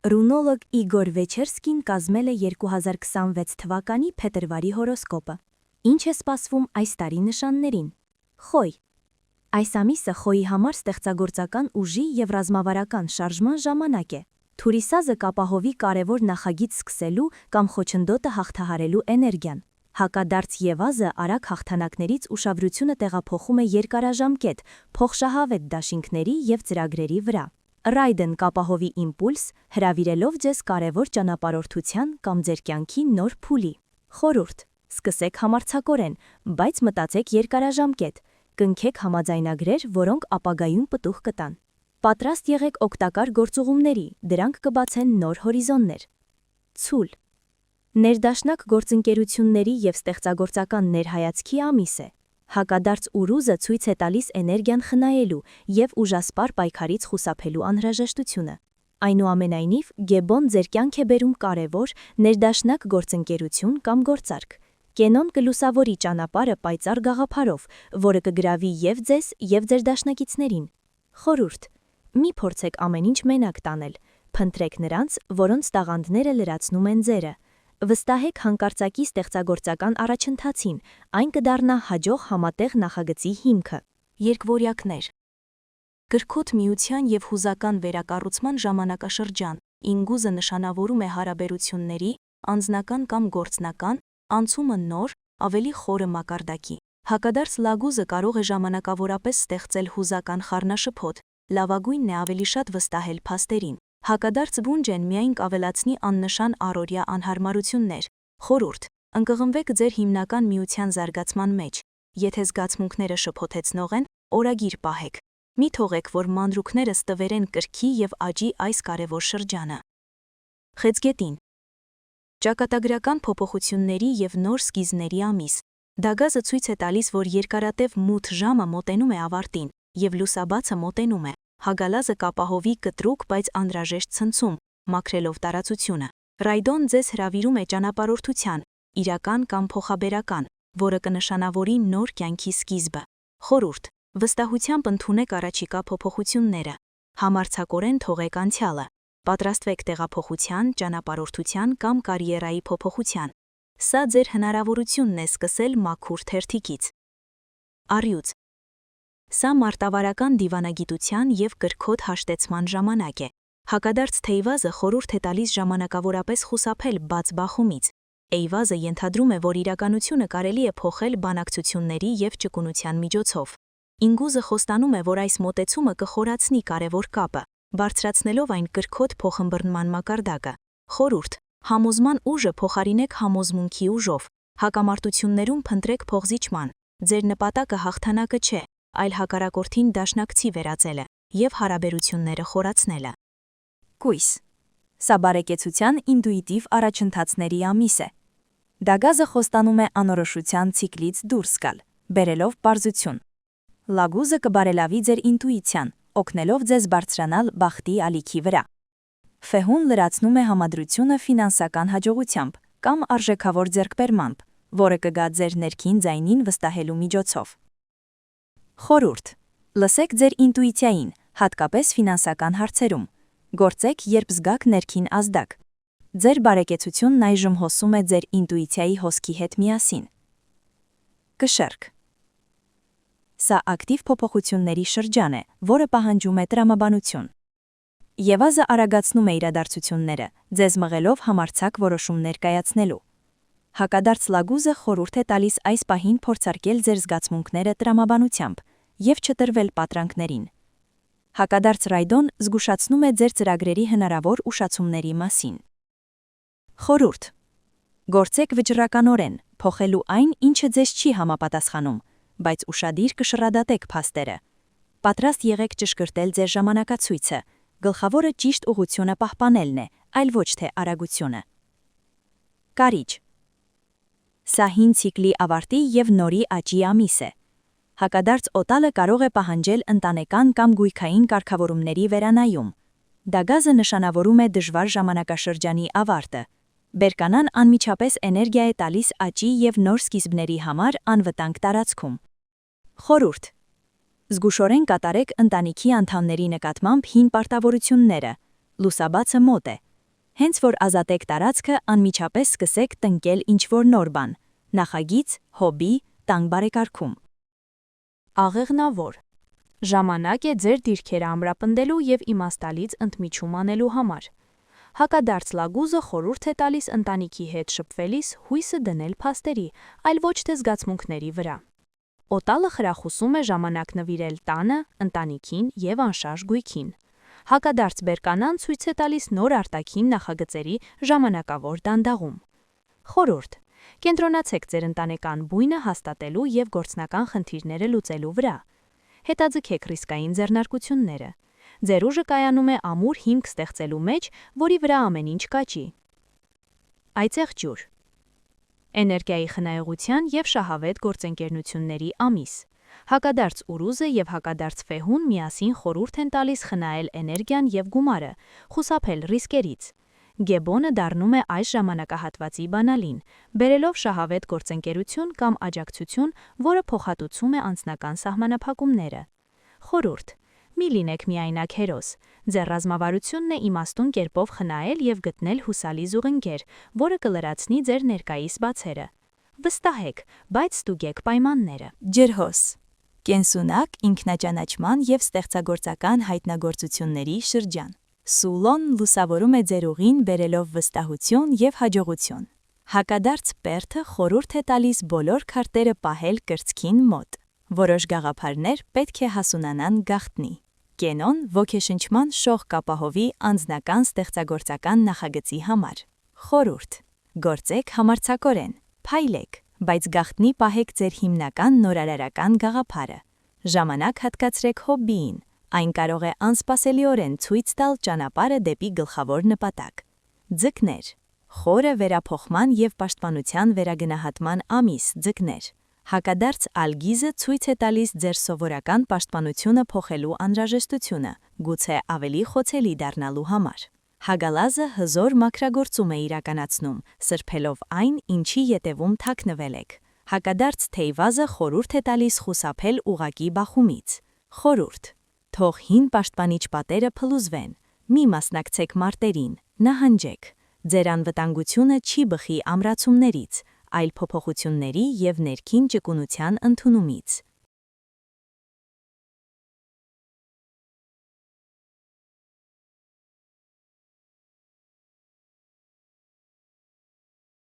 Ռունոլոգ Իգոր Վեչերսկին կազմել է 2026 թվականի փետրվարի հորոսկոպը։ Ինչ է սպասվում այս տարի նշաններին։ Խոյ։ Այս ամիսը խոյի համար ստեղծագործական ուժի և ռազմավարական շարժման ժամանակ է։ Թուրիսազը կապահովի կարևոր նախագիծ սկսելու կամ խոչընդոտը հաղթահարելու էներգիան։ Հակադարձ Եվազը արագ հաղթանակներից ուշադրությունը տեղափոխում է երկարաժամկետ, փոխշահավետ դաշինքների և ծրագրերի վրա։ Ռայդեն կապահովի իմպուլս, հրավիրելով ձեզ կարևոր ճանապարհորդության կամ ձեր կյանքի նոր փուլի։ Խորհուրդ. սկսեք համարձակորեն, բայց մտածեք երկարաժամկետ, կնքեք համաձայնագրեր, որոնք ապագայում պտուղ կտան։ Պատրաստ եղեք օգտակար գործուղումների, դրանք կբացեն նոր հորիզոններ։ Ցուլ. ներդաշնակ գործընկերությունների և ստեղծագործական ներհայացքի ամիս է։ Հակադարձ Ուրուզը ցույց է տալիս էներգիան խնայելու և ուժասպառ պայքարից խուսափելու անհրաժեշտությունը։ Այնուամենայնիվ, Գեբոն ձեր կյանք է բերում կարևոր, ներդաշնակ գործընկերություն կամ գործարք։ Կենոն կլուսավորի ճանապարհը պայծառ գաղափարով, որը կգրավի և ձեզ, և ձեր դաշնակիցներին։ Խորհուրդ. մի փորձեք ամեն ինչ մենակ տանել, փնտրեք նրանց, որոնց տաղանդները լրացնում են ձերը։ Վստահեք հանկարծակի ստեղծագործական առաջընթացին, այն կդառնա հաջող համատեղ նախագծի հիմքը։ Երկվորյակներ։ Կրքոտ միության և հուզական վերակառուցման ժամանակաշրջան, ինգուզը նշանավորում է հարաբերությունների, անձնական կամ գործնական, անցումը նոր, ավելի խորը մակարդակի։ Հակադարձ Լագուզը կարող է ժամանակավորապես ստեղծել հուզական խառնաշփոթ, լավագույնն է ավելի շատ վստահել փաստերին։ Հակադարձ Վունջեն միայն կավելացնի աննշան առօրյա անհարմարություններ։ Խորհուրդ. ընկղմվեք ձեր հիմնական միության զարգացման մեջ։ Եթե զգացմունքները շփոթեցնող են, օրագիր պահեք։ Մի թողեք, որ մանրուքները ստվերեն կրքի և աճի այս կարևոր շրջանը։ Խեցգետին. ճակատագրական փոփոխությունների և նոր սկիզբների ամիս։ Դագազը ցույց է տալիս, որ երկարատև մութ ժամը մոտենում է ավարտին, և լուսաբացը մոտենում է։ Հագալազը կապահովի կտրուկ, բայց անհրաժեշտ ցնցում, մաքրելով տարածությունը։ Ռայդոն ձեզ հրավիրում է ճանապարհորդության, իրական կամ փոխաբերական, որը կնշանավորի նոր կյանքի սկիզբը։ Խորհուրդ. վստահությամբ ընդունեք առաջիկա փոփոխությունները։ Համարձակորեն թողեք անցյալը։ Պատրաստվեք տեղափոխության, ճանապարհորդության կամ կարիերայի փոփոխության։ Սա ձեր հնարավորությունն է սկսել մաքուր թերթիկից։ Առյուծ. սա մարտավարական դիվանագիտության և կրքոտ հաշտեցման ժամանակ է։ Հակադարձ Թեյվազը խորհուրդ է տալիս ժամանակավորապես խուսափել բաց բախումից։ Էյվազը ենթադրում է, որ իրականությունը կարելի է փոխել բանակցությունների և ճկունության միջոցով։ Ինգուզը խոստանում է, որ այս մոտեցումը կխորացնի կարևոր կապը, բարձրացնելով այն կրքոտ փոխըմբռնման մակարդակը։ Խորհուրդ. համոզման ուժը փոխարինեք համոզմունքի ուժով։ Հակամարտություններում փնտրեք փոխզիջման։ Ձեր նպատակը հաղթանակը չէ, այլ հակառակորդին դաշնակցի վերածելը և հարաբերությունները խորացնելը։ Կույս. սա բարեկեցության ինտուիտիվ առաջընթացների ամիս է։ Դագազը խոստանում է անորոշության ցիկլից դուրս գալ, բերելով պարզություն։ Լագուզը կբարելավի ձեր ինտուիցիան, օգնելով ձեզ բարձրանալ բախտի ալիքի վրա։ Ֆեհուն լրացնում է համադրությունը ֆինանսական հաջողությամբ կամ արժեքավոր ձեռքբերմամբ, որը կգա ձեր ներքին ձայնին վստահելու միջոցով։ Խորհուրդ. լսեք ձեր ինտուիցիային, հատկապես ֆինանսական հարցերում։ Գործեք, երբ զգաք ներքին ազդակ։ Ձեր բարեկեցությունն այժմ հոսում է ձեր ինտուիցիայի հոսքի հետ միասին։ Կշեռք. սա ակտիվ փոփոխությունների շրջան է, որը պահանջում է տրամաբանություն։ Եվազը արագացնում է իրադարձությունները, ձեզ մղելով համարձակ որոշումներ կայացնելու։ Հակադարձ Լագուզը խորհուրդ է տալիս այս պահին փորձարկել ձեր զգացմունքները տրամաբանությամբ և չտրվել պատրանքներին։ Հակադարձ Ռայդոն զգուշացնում է ձեր ծրագրերի հնարավոր ուշացումների մասին։ Խորհուրդ. գործեք վճռականորեն, փոխելու այն, ինչը ձեզ չի համապատասխանում, բայց ուշադիր կշռադատեք փաստերը։ Պատրաստ եղեք ճշգրտել ձեր ժամանակացույցը, գլխավորը ճիշտ ուղղությունը պահպանելն է, այլ ոչ թե արագությունը։ Կարիճ. սա հին ցիկլի ավարտի և նորի աճի ամիս է։ Հակադարձ Օտալը կարող է պահանջել ընտանեկան կամ գույքային կարգավորումների վերանայում։ Դագազը նշանավորում է դժվար ժամանակաշրջանի ավարտը։ Բերկանան անմիջապես էներգիա է տալիս աճի և նոր սկիզբների համար անվտանգ տարածքում։ Խորհուրդ. զգուշորեն կատարեք ընտանիքի անդամների նկատմամբ հին պարտավորությունները։ Լուսաբացը մոտ է, Հենց որ ազատեք տարածքը, անմիջապես սկսեք տնկել ինչ-որ նոր բան, նախագիծ, հոբի, տանկ բարեկարգում։ Աղեղնավոր։ Ժամանակ է ձեր դիրքերը ամրապնդելու և իմաստալից ընդմիջում անելու համար։ Հակադարձ լագուզը խորհուրդ է տալիս ընտանիքի հետ շփվելիս հույսը դնել փաստերի, այլ ոչ թե զգացմունքների վրա։ Օտալը խրախուսում է ժամանակ նվիրել տանը, ընտանիքին և անշարժ գույքին։ Հակադարձ բերկանան ցույց է տալիս նոր արտաքին նախագծերի ժամանակավոր դանդաղում։ Խորհուրդ. կենտրոնացեք ձեր ընտանեկան բույնը հաստատելու և գործնական խնդիրները լուծելու վրա։ Հետաձգեք ռիսկային ձեռնարկությունները։ Ձեր ուժը կայանում է ամուր հիմք ստեղծելու մեջ, որի վրա ամեն ինչ կաճի։ Այծեղ ջուր։ Էներգիայի խնայողության և շահավետ գործընկերությունների ամիս։ Հակադարձ Ուրուզը և հակադարձ Ֆեհուն միասին խորհուրդ են տալիս խնայել էներգիան և գումարը, խուսափել ռիսկերից։ Գեբոնը դառնում է այս ժամանակահատվածի բանալին, բերելով շահավետ գործընկերություն կամ աջակցություն, որը փոխհատուցում է անձնական սահմանափակումները։ Խորհուրդ. մի լինեք միայնակ հերոս, ձեր ռազմավարությունն է իմաստուն կերպով խնայել և գտնել հուսալի զուգընկեր, որը կլրացնի ձեր ներկայիս բացերը։ Վստահեք, բայց ստուգեք պայմանները։ Ջրհոս. կենսունակ, ինքնաճանաչման և ստեղծագործական հայտնագործությունների շրջան։ Սուլոն լուսավորում է ձեր ուղին բերելով վստահություն և հաջողություն։ Հակադարձ Պերթը խորհուրդ է տալիս բոլոր քարտերը պահել կրծքին մոտ։ Որոշ գաղափարներ պետք է հասունանան գաղտնի։ Կենոն ոգեշնչման շող կապահովի անձնական ստեղծագործական նախագծի համար։ Խորհուրդ. գործեք համարձակորեն, փայլեք, բայց գաղտնի պահեք ձեր հիմնական նորարարական գաղափարը։ Ժամանակ հատկացրեք հոբբիին, այն կարող է անսպասելիորեն ցույց տալ ճանապարհը դեպի գլխավոր նպատակ։ Ձկներ. խորը վերափոխման և պաշտպանության վերագնահատման ամիս, ձկներ։ Հակադարձ Ալգիզը ցույց է տալիս ձեր սովորական պաշտպանությունը փոխելու անհրաժեշտությունը, գուցե ավելի խոցելի դառնալու համար։ Հագալազը հզոր մաքրագործում է իրականացնում, սրբելով այն, ինչի ետևում թաքնվել եք։ Հակադարձ Թեյվազը խորհուրդ է տալիս խուսափել ուղղակի բախումից։ Խորհուրդ. թող հին պաշտպանիչ պատերը փլուզվեն, մի մասնակցեք մարտերին, նահանջեք։ Ձեր անվտանգությունը չի բխի ամրացումներից, այլ փոփոխությունների և ներքին ճկունության ընդունումից։